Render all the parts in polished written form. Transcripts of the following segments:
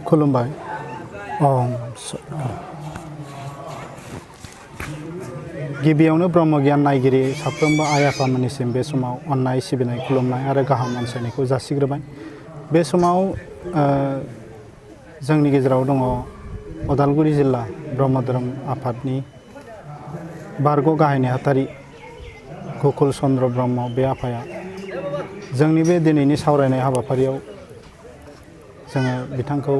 खुलुमबाय गिबियावनो ब्रह्म गियान नायगिरि साफ्रोमबो आइ आफामोननिसिम बे समाव अननाय सिबिनाय खुलुमनाय आरो गाहाम अनसायनायखौ जासिग्रोबाय। बे समाव जोंनि गेजेराव दङ उदालगुरि जिल्ला ब्रह्म धोरोम आफादनि बारग' गाहाय नेहाथारि गकुल चन्द्र ब्रह्म बे आफाया जोंनि बे दिनैनि सावरायनाय हाबाफारियाव जोङो बिथांखौ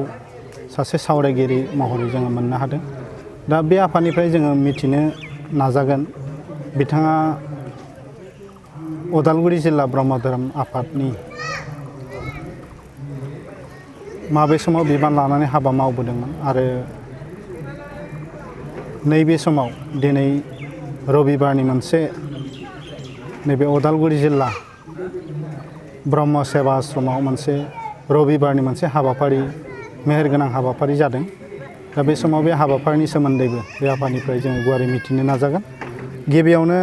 सासे सावरायगिरि महरै जोङो मोननो हादों। दा बे आफानिफ्राय जोङो मिथिनो नाजागोन बिथाङा उदालगुरि जिल्ला ब्रह्म धोरोम आफादनि माबे समाव बिबान लानानै हाबा मावबोदोंमोन आरो नैबे समाव दिनै रबिबारनि मोनसे नैबे उदालगुरि जिल्ला ब्रह्म सेबा आश्रमाव मोनसे रबिबारनि मोनसे हाबाफारि मेहेरगोनां हाबाफारि जादों। दा बे समाव बे हाबाफारिनि सोमोन्दैबो बे आफानिफ्राय जोङो गुवारै मिथिनो नाजागोन। गिबियावनो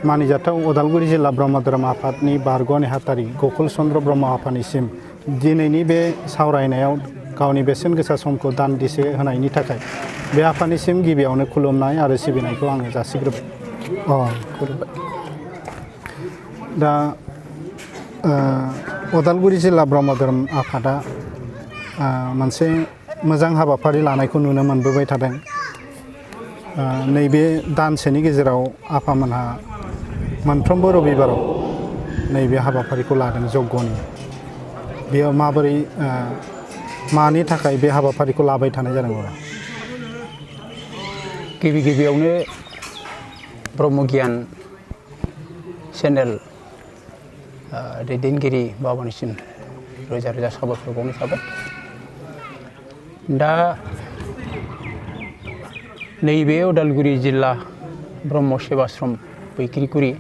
मानिजाथाव उदालगुरि जिल्ला ब्रह्म धोरोम आफादनि बारग' नेहाथारि गकुल चन्द्र ब्रह्म आफानिसिम दिनैनि बे सावरायनायाव गावनि बेसेन गोसा समखौ दान्दिसे होनायनि थाखाय बे आफानिसिम गिबियावनो खुलुमनाय आरो सिबिनायखौ आङो जासिग्रोबाय। खुलुमबाय। दा उदालगुरि जिल्ला ब्रह्म धोरोम आफादा मोनसे मोजां हाबाफारि लानायखौ नुनो मोनबोबाय थादों। नैबे दानसेनि गेजेराव आफामोनहा मोनफ्रोमबो रबिबाराव नैबे हाबाफारिखौ लादों यज्ञनि। बेयाव माबोरै मानि थाखाय बे हाबाफारिखौ लाबाय थानाय जादों? गिबियावनो ब्रह्म गियान चेनेल दैदेनगिरि बाबानिसिम रोजा रोजा साबायखर बावनाय थाबाय। दा नैबे उदालगुरि जिल्ला ब्रह्म सेबाश्रम बैख्रिगुरि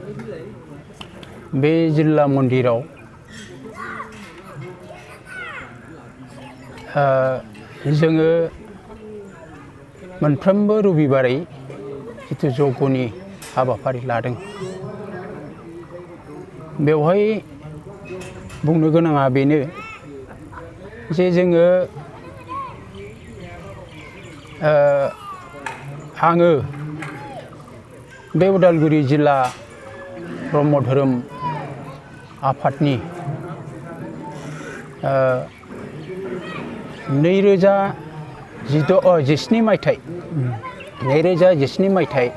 बे जिल्ला मन्दिराव जोङो मोनफ्रोमबो रबिबारै जिथु यज्ञनि हाबाफारि लादों। बेवहाय बुंनो गोनाङा बेनो जे जोङो आङो बे उदालगुरि जिल्ला ब्रह्म धोरोम आफादनि 2017 मायथाइ 2017 मायथाइ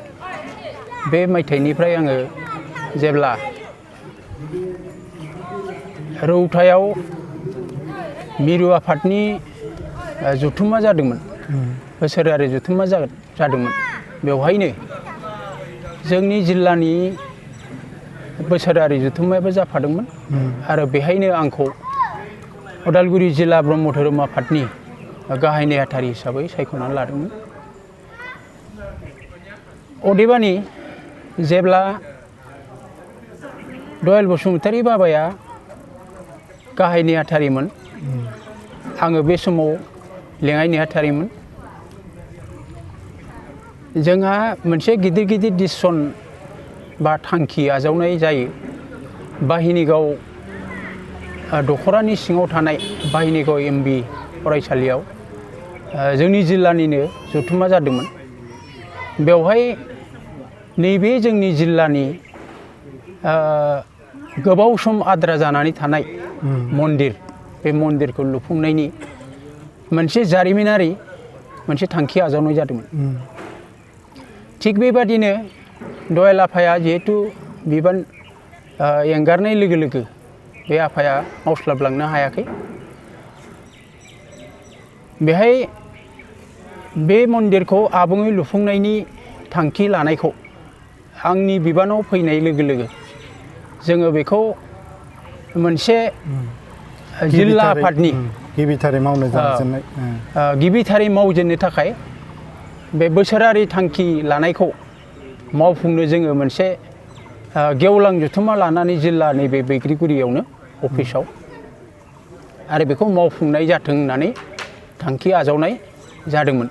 बे मायथाइनिफ्राय आङो जेब्ला रौतायाव मिरु आफादनि जथुम्मा जादोंमोन, बोसोरारि जथुम्मा जादोंमोन, बेवहायनो जोंनि जिल्लानि बोसोरारि जथुम्मायाबो जाफादोंमोन आरो बेहायनो आंखौ उदालगुरि जिल्ला ब्रह्म धोरोम आफादनि गाहाय नेहाथारि हिसाबै सायख'नानै लादोंमोन। अदेबानि जेब्ला दयाल बसुमतारी बाबाया गाहाय नेहाथारिमोन, आङो बे समाव लेङाइ नेहाथारिमोन। जोंहा मोनसे गिदिर डिसिसन बा थांखि आजावनाय जायो। बाहिनिगाव दख'रानि सिङाव थानाय बाहिनिगाव MB फरायसालियाव जोंनि जिल्लानिनो जथुम्मा जादोंमोन। बेवहाय नैबे जोंनि जिल्लानि गोबाव सम आद्रा जानानै थानाय मन्दिर, बे मन्दिरखौ लुफुंनायनि मोनसे जारिमिनारि मोनसे थांखि आजावनाय जादोंमोन। थिग बेबादिनो दयाल आफाया जिहेतु बिबान एंगारनाय लोगो लोगो बे आफाया मावस्लाबलांनो हायाखै। बेहाय बे मन्दिरखौ आबुङै लुफुंनायनि थांखि लानायखौ आंनि बिबानाव फैनाय लोगो लोगो जोङो बेखौ मोनसे जिल्ला आफादनि गिबिथारै मावजेननो थाखाय बे बोसोरारि थांखि लानायखौ मावफुंनो जोङो मोनसे गेवलां जथुम्मा लानानै जिल्ला नैबे बैख्रिगुरियावनो अफिसाव आरो बेखौ मावफुंनाय जाथों होननानै थांखि आजावनाय जादोंमोन।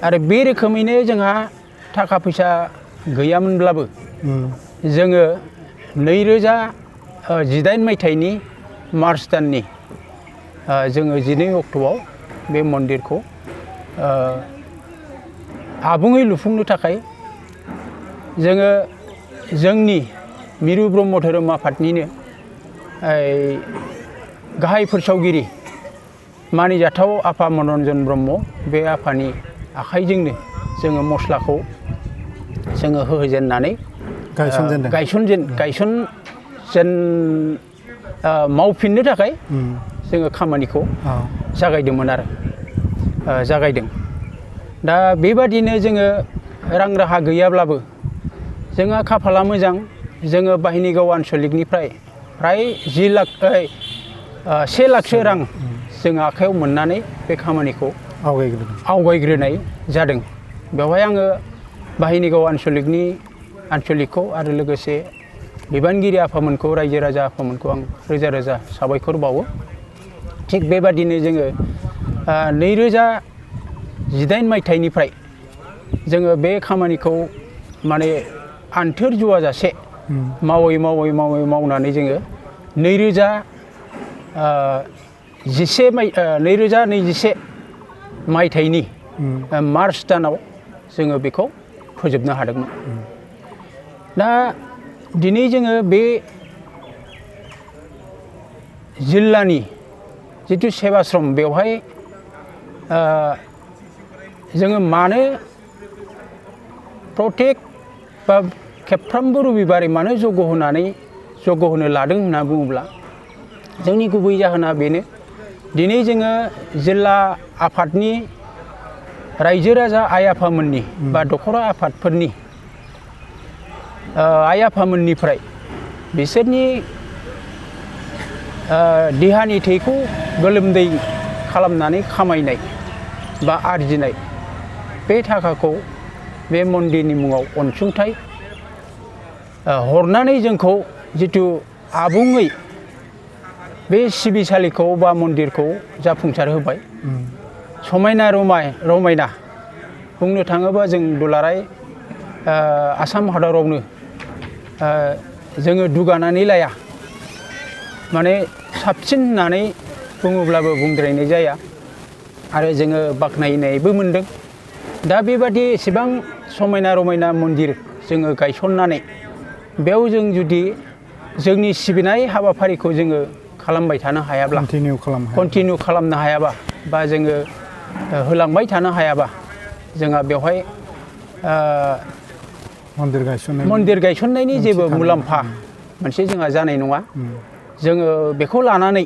आरो बे रोखोमैनो जोंहा थाखा फैसा गैयामोनब्लाबो जोङो 2018 मायथाइनि मार्च दाननि जोङो 12 अक्ट'आव बे मन्दिरखौ आबुङै लुफुंनो थाखाय जोङो जोंनि मिरु ब्रह्म धोरोम आफादनिनो गाहाय फोसावगिरि मानिजाथाव आफा मनरन्जन ब्रह्म बे आफानि आखाइजोंनो जोङो मस्लाखौ जोङो होजेननानै मावफिननो थाखाय जोङो खामानिखौ जागायदोंमोन आरो जागायदों। दा बेबादिनो जोङो रां राहा गैयाब्लाबो जोंहा खाफाला मोजां, जोङो बाहिनिगाव आन्सलिकनिफ्राय फ्राय 1 लाखसो रां जोङो आखायाव मोननानै बे खामानिखौ आवगायग्रोनाय जादों। बेवहाय आङो बाहिनिगाव आन्सलिकखौ आरो लोगोसे बिबानगिरि आफामोनखौ, रायजो राजा आफामोनखौ आं रोजा रोजा साबायखर बावो। थिग बेबादिनो जोङो 2018 मायथाइनिफ्राय जोङो बे खामानिखौ माने आन्थोर जुवाजासे मावनानै जोङो 2021 मायथाइनि मार्च दानाव जोङो बेखौ फोजोबनो हादोंमोन। दा दिनै जोङो बे जिल्लानि जिथु सेबाश्रम बेवहाय जोङो मानो प्रत्येक बा खेबफ्रोमबो रबिबारै मानो जग्य होनो लादों होनना बुङोब्ला जोंनि गुबै जाहोना बेनो, दिनै जोङो जिल्ला आफादनि रायजो राजा आइ आफामोननि बा दखरा आफादफोरनि आइ आफामोननिफ्राय बिसोरनि देहानि थैखौ गोलोमदै खालामनानै खामायनाय बा आरजिनाय बे थाखाखौ बे मन्दिरनि मुङाव अनसुंथाइ हरनानै जोंखौ जिथु आबुङै बे सिबिसालिखौ बा मन्दिरखौ जाफुंसार होबाय। समायना रमायना बुंनो थाङोबा जों दुलाराय आसाम हादरावनो जोङो दुगानानै लाया, माने साबसिन होननानै बुङोब्लाबो बुंद्रायनाय जाया आरो जोङो बाख्नायनायबो मोनदों। दा बेबादि एसेबां समायना रमायना मन्दिर जोङो गायसननानै बेयाव जों जुदि जोंनि सिबिनाय हाबाफारिखौ जोङो खालामबाय थानो हायाब्ला, कन्टिनिउ खालामनो हायाबा बा जोङो होलांबाय थानो हायाबा जोंहा बेवहाय मन्दिर गायसननायनि जेबो मुलाम्फा मोनसे जोंहा जानाय नङा। जोङो बेखौ लानानै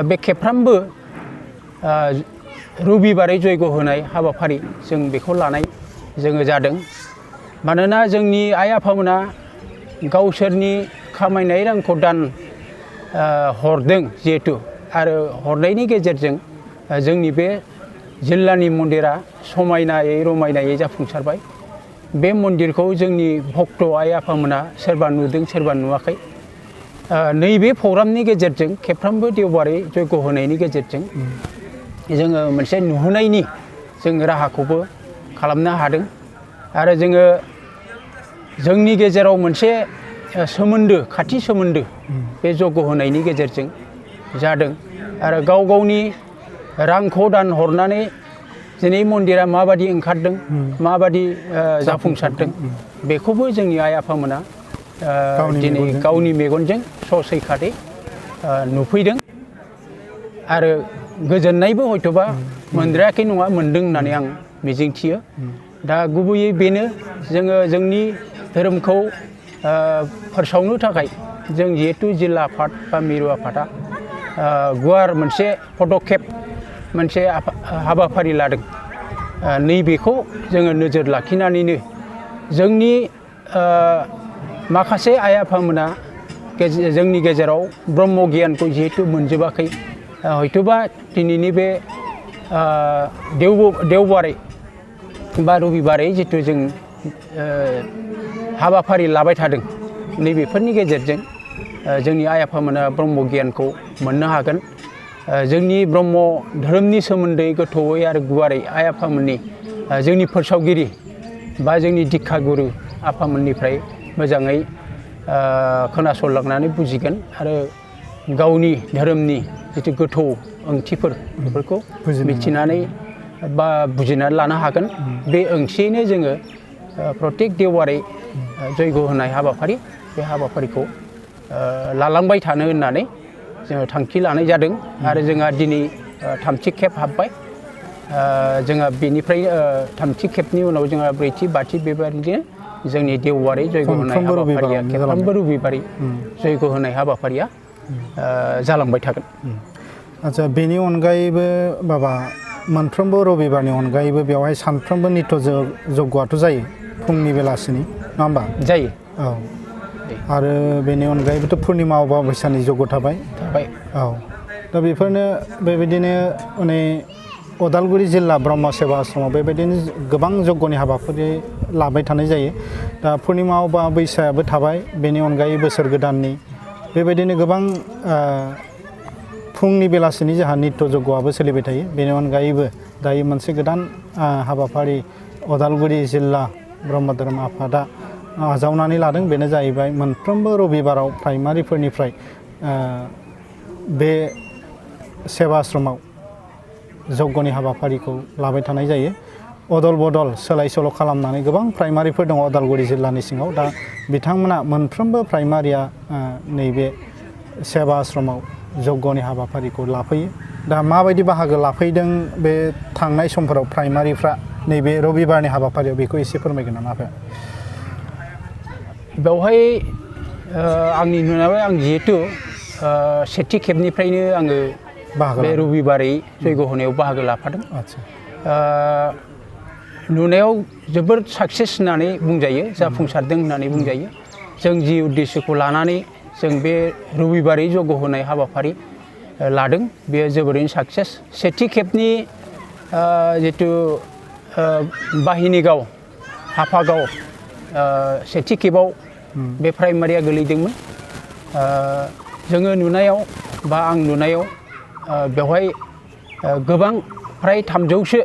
बे खेबफ्रामबो रबिबारै जयग' होनाय हाबाफारि जों बेखौ लानाय जोङो जादों। मानोना जोंनि आइ आफामोना गावसोरनि खामायनाय रांखौ दान हरदों जिहेथु, आरो हरनायनि गेजेरजों जोंनि बे जिल्लानि मन्दिरा समायनायै रमायनायै जाफुंसारबाय। बे मन्दिरखौ जोंनि भक्त आइ आफामोना सोरबा नुदों सोरबा नुवाखै। नैबे प्रग्रामनि गेजेरजों खेबफ्रोमबो देवबारै जयग' होनायनि गेजेरजों जोङो मोनसे नुहोनायनि जों राहाखौबो खालामनो हादों। आरो जोङो जोंनि गेजेराव मोनसे खाथि सोमोन्दो बे जग्य होनायनि गेजेरजों जादों। आरो गाव गावनि रांखौ दान हरनानै दिनै मन्दिरा माबादि ओंखारदों, माबादि जाफुंसारदों, बेखौबो जोंनि आइ आफामोना दिनै गावनि मेगनजों ससैखादै नुफैदों आरो गोजोननायबो हयथ'बा मोनद्रायाखै नङा, मोनदों होननानै आं मिजिंथियो। दा गुबैयै बेनो, जोङो जोंनि धोरोमखौ फोसावनो थाखाय जों जिहेतु जिल्ला आफाद बा मिरु आफादा गुवार मोनसे पदक्षेप मोनसे हाबाफारि लादों। नैबेखौ जोङो नोजोर लाखिनानैनो जोंनि माखासे आइ आफामोना जोंनि गेजेराव ब्रह्म गियानखौ जिहेतु मोनजोबाखै, हयथ'बा दिनैनि बे देवबारै बा रबिबारै जिथु जों हाबाफारि लाबाय थादों, नैबेफोरनि गेजेरजों जोंनि आइ आफामोना ब्रह्म गियानखौ मोननो हागोन। जोंनि ब्रह्म धोरोमनि सोमोन्दै गोथौयै आरो गुवारै आइ आफामोननि जोंनि फोसावगिरि बा जोंनि दिक्षा गुरु आफामोननिफ्राय मोजाङै खोनासंलांनानै बुजिगोन आरो गावनि धोरोमनि जिथु गोथौ ओंथिफोर बेफोरखौ मिथिनानै बा बुजिनानै लानो हागोन। बे ओंथियैनो जोङो प्रत्येक देवबारै जयग' होनाय हाबाफारि बे हाबाफारिखौ लालांबाय थानो होननानै जोङो थांखि लानाय जादों आरो जोंहा दिनै थामथि खेब हाबबाय। जोंहा बेनिफ्राय थामथि खेबनि उनाव जोंहा ब्रैथि बाथि बेबायदिनो जोंनि देवबारै जयग' होनाय हाबाफारिया खेबफ्रोमबो रबिबारै जयग' होनाय हाबाफारिया जालांबाय थागोन। आच्छा बेनि अनगायैबो बाबा मोनफ्रोमबो रबिबारनि अनगायैबो बेवहाय सानफ्रोमबो नित्य जग्यआथ' जायो फुंनि बेलासिनि नङा होमबा? जायो। औ आरो बेनि अनगायैबोथ' पुर्निमा अमाबैसानि जग्य थाबाय। औ दा बेफोरनो बेबायदिनो माने उदालगुरि जिल्ला ब्रह्म सेबा आश्रमाव बेबायदिनो गोबां जग्यनि हाबाफारि लाबाय थानाय जायो। दा पुर्निमा अमाबैसायाबो थाबाय बेनि अनगायै बोसोर गोदाननि बेबायदिनो गोबां फुंनि बेलासिनि जोंहा नित्य जग्यआबो सोलिबाय थायो। बेनि अनगायैबो दायो मोनसे गोदान हाबाफारि उदालगुरि जिल्ला ब्रह्म धोरोम आफादा आजावनानै लादों। बेनो जाहैबाय मोनफ्रोमबो रबिबाराव प्राइमारिफोरनिफ्राय बे सेबा आश्रमाव जग्यनि हाबाफारिखौ लाबाय थानाय जायो। अदल बदल सोलाय सोल' खालामनानै गोबां प्राइमारिफोर दङ उदालगुरि जिल्लानि सिङाव। दा बिथांमोना मोनफ्रोमबो प्राइमारिया नैबे सेबा आश्रमाव जग्यनि हाबाफारिखौ लाफैयो। दा माबायदि बाहागो लाफैदों बे थांनाय समफोराव प्राइमारिफ्रा नैबे रबिबारनि हाबाफारियाव बेखौ एसे फोरमायगोन नामा आफाया? बेवहाय आंनि नुनायाव आं जिहेतु सेथि खेबनिफ्रायनो आङो बे रबिबारै जयग' होनायाव बाहागो लाफादों। नुनायाव जोबोर साक्सेस होननानै बुंजायो, जाफुंसारदों होननानै बुंजायो। जों जि उद्देश्यखौ लानानै जों बे रबिबारै जयग' होनाय हाबाफारि लादों बेयो जोबोरैनो साक्सेस। सेथि खेबनि जितु बाहिनीगाव हाफागाव सेथि खेबाव बे प्राइमारिया गोलैदोंमोन। जोङो नुनायाव बा आं नुनायाव बेवहाय गोबां फ्राय 300सो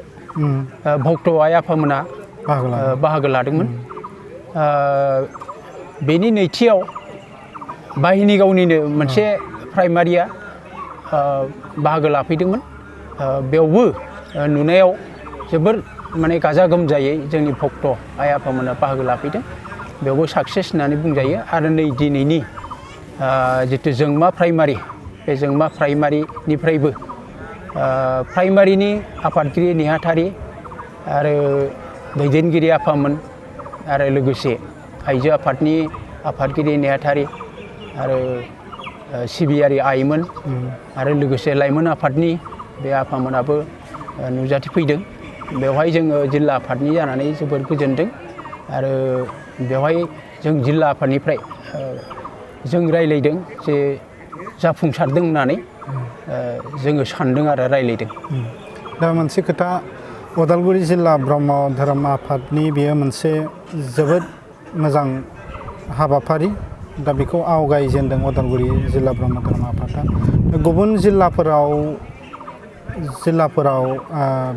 भक्त आइ आफामोना बाहागो लादोंमोन। बेनि नैथियाव बाहिनीगावनिनो मोनसे प्राइमारिया बाहागो लाफैदोंमोन। बेयावबो नुनायाव जोबोर माने गाजा गोमजायै जोंनि भक्त आइ आफामोना बाहागो लाफैदों। बेयावबो साक्सेस होननानै बुंजायो। आरो नै दिनैनि जितु जोंमा प्राइमारि बे जोंमा प्राइमारिनिफ्रायबो प्राइमारिनि आफादगिरि नेहाथारि आरो दैदेनगिरि आफामोन आरो लोगोसे आइजो आफादनि आफादगिरि नेहाथारि आरो सिबियारि आइमोन आरो लोगोसे लाइमोन आफादनि बे आफामोनाबो नुजाथिफैदों। बेवहाय जोङो जिल्ला आफादनि जानानै जोबोर गोजोनदों। आरो बेवहाय जों जिल्ला आफादनिफ्राय जों रायलायदों जे जाफुंसारदों होननानै जोङो सानदों आरो रायलायदों। दा मोनसे खोथा उदालगुरि जिल्ला ब्रह्म धोरोम आफादनि बेयो मोनसे जोबोद मोजां हाबाफारि। दा बेखौ आवगायजेनदों उदालगुरि जिल्ला ब्रह्म धोरोम आफादा। गुबुन जिल्लाफोराव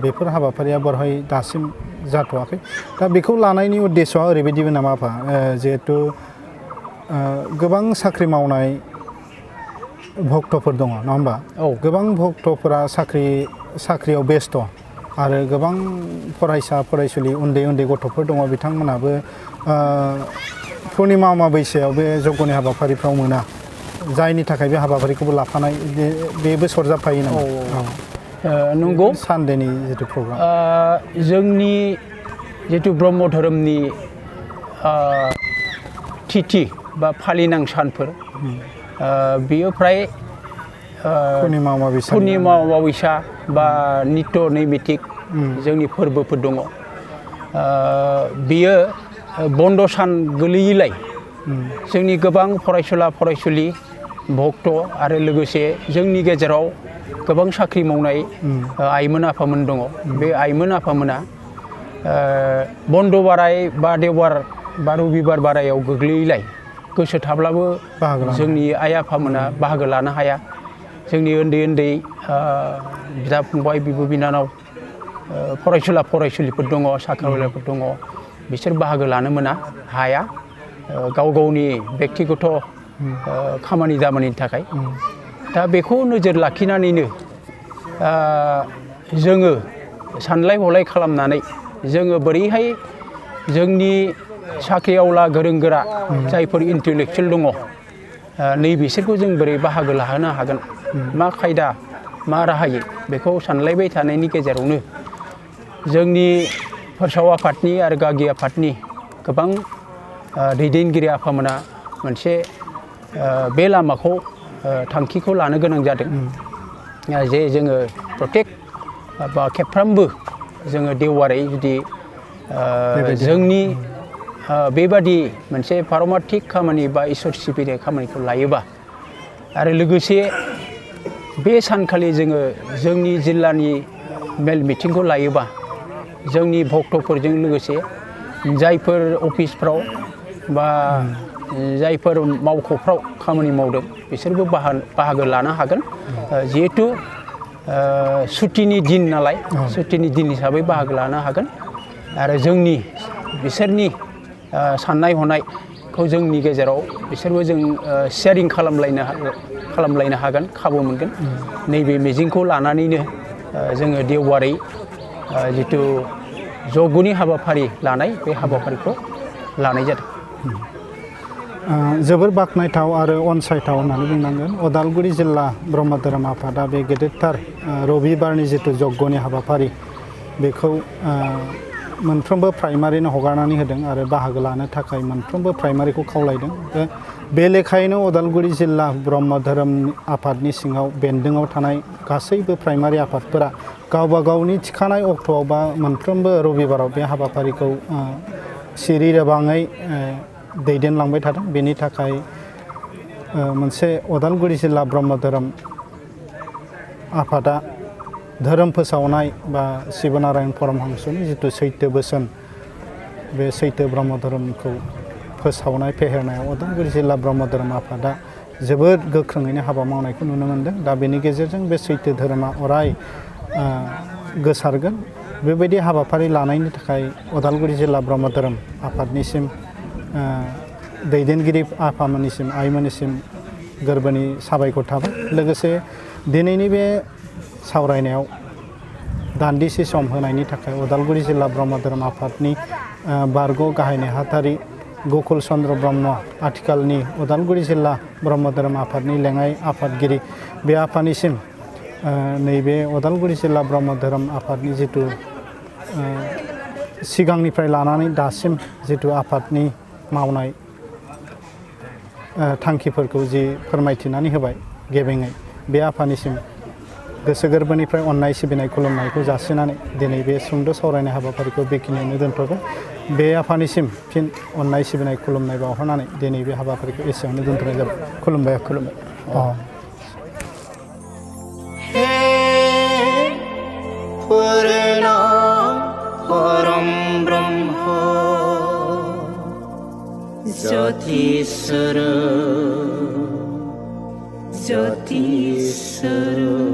बेफोर हाबाफारिया बरहाय दासिम जाथ'वाखै। दा बेखौ लानायनि उद्देश्यआ ओरैबायदिबो नामा आफा, जिहेथु गोबां साख्रि मावनाय भक्तफोर दङ नङा होमबा? गोबां भक्तफोरा साख्रियाव बेस्थ' आरो गोबां फरायसा फरायसुलि उन्दै उन्दै गथ'फोर दङ। बिथांमोनाबो पुर्निमा अमाबैसायाव बे जग्यनि हाबाफारिफ्राव मोना, जायनि थाखाय बे हाबाफारिखौबो लाफानाय बेबो सरजाबफायो नामा? नंगौ। सानडेनि जितु प्रग्राम जोंनि जितु ब्रह्म धोरोमनि तिथि बा फालिनां सानफोर बेयो फ्राय पुर्निमा अमाबैसा बा नित्य नैमित्तिक जोंनि फोरबोफोर दङ। बेयो बन्द सान गोलैयैलाय जोंनि गोबां फरायसुला फरायसुलि भक्त आरो लोगोसे जोंनि गेजेराव गोबां साख्रि मावनाय आइमोन आफामोन दङ। बे आइमोन आफामोना बन्द बाराय बा देवबार बा रबिबार बारायाव गोग्लैयैलाय गोसो थाब्लाबो जोंनि आइ आफामोना बाहागो लानो हाया। जोंनि उन्दै उन्दै बिदा फंबाय बिब' बिनानाव फरायसुला फरायसुलिफोर दङ, साख्रिआवलाफोर दङ, बिसोर बाहागो लानो मोना। हाया गाव गावनि बेक्तिगत खामानि दामानिनि थाखाय दा बेखौ नोजोर लाखिनानैनो जोङो सानलाय हलाय खालामनानै जोङो बोरैहाय जोंनि साख्रि आवला गोरों गोरा जायफोर इन्टेलेक्सुयेल दङ नैबिसोरखौ जों बोरै बाहागो लाहोनो हागोन मा खायदा मा राहायै बेखौ सानलायबाय थानायनि गेजेरावनो जोंनि फोसाव आफादनि आरो गागि आफादनि गोबां दैदेनगिरि आफामोना मोनसे बे लामाखौ थांखिखौ लानो गोनां जादों जे जोङो प्रत्येक बा खेबफ्रामबो जोङो देवबारै जुदि जोंनि बेबादि मोनसे पारमार्थिक खामानि बा इसोर सिबिनाय खामानिखौ लायोबा आरो लोगोसे बे सानखालि जोङो जोंनि जिल्लानि मेल मिटिंखौ लायोबा जोंनि भक्तफोरजों लोगोसे जायफोर अफिसफ्राव बा जायफोर मावख'फ्राव खामानि मावदों बिसोरबो बाहागो लानो हागोन जिहेथु सुटिनि दिन नालाय सुटिनि दिन हिसाबै बाहागो लानो हागोन आरो जोंनि बिसोरनि साननाय हनायखौ जोंनि गेजेराव बिसोरबो जों शेयारिं खालामलायनो हागोन खाबु मोनगोन नैबे मिजिंखौ लानानैनो जोङो देवबारै जिथु जगनि हाबाफारि लानाय बे हाबाफारिखौ लानाय जादों जोबोर बाख्नायथाव आरो अनसायथाव होननानै बुंनांगोन उदालगुरि जिल्ला ब्रह्म धोरोम आफादा बे गेदेरथार रबिबारनि जिथु जग्यनि हाबाफारि बेखौ मोनफ्रोमबो प्राइमारिनो हगारनानै होदों आरो बाहागो लानो थाखाय मोनफ्रोमबो प्राइमारिखौ खावलायदों बे लेखायैनो उदालगुरि जिल्ला ब्रह्म धोरोम आफादनि सिङाव बेन्दोङाव थानाय गासैबो प्राइमारि आफादफोरा गावबा गावनि थिखानाय अक्ट'आव बा मोनफ्रोमबो रबिबाराव बे हाबाफारिखौ सिरि रोबाङै दैदेनलांबाय थादों बेनि थाखाय मोनसे उदालगुरि जिल्ला ब्रह्म धोरोम आफादा धोरोम फोसावनाय बा शिबनारायण परमहंसनि जिथु सैथो बोसोन बे सैथो ब्रह्म धोरोमखौ फोसावनाय फेहेरनायाव उदालगुरि जिल्ला ब्रह्म धोरोम आफादा जोबोद गोख्रोङैनो हाबा मावनायखौ नुनो मोनदों दा बेनि गेजेरजों बे सैथो धोरोमा अराय गोसारगोन बेबायदि हाबाफारि लानायनि थाखाय उदालगुरि जिल्ला ब्रह्म धोरोम आफादनिसिम दैदेनगिरि आफामोननिसिम आइमोननिसिम गोरबोनि साबायखर थाबाय लोगोसे दिनैनि बे सावरायनायाव दान्दिसे सम होनायनि थाखाय उदालगुरि जिल्ला ब्रह्म धोरोम आफादनि बारग' गाहाय नेहाथारि गकुल चन्द्र ब्रह्म आथिखालनि उदालगुरि जिल्ला ब्रह्म धोरोम आफादनि लेङाइ आफादगिरि बे आफादनिसिम नैबे उदालगुरि जिल्ला ब्रह्म धोरोम आफादनि जिथु सिगांनिफ्राय लानानै दासिम जिथु आफादनि मावनाय थांखिफोरखौ जि फोरमायथिनानै होबाय गेबेङै बे आफादनिसिम गोसो गोरबोनिफ्राय अननाय सिबिनाय खुलुमनायखौ जासिनानै दिनै बे सुंद' सावरायनाय हाबाफारिखौ बेखिनियावनो दोनथ'बाय बे आफादनिसिम फिन अननाय सिबिनाय खुलुमनाय बावहरनानै दिनै बे हाबाफारिखौ एसेयावनो दोनथ'नाय जाबाय खुलुमबाय परम ब्रह्म ज्योतिस्वरूप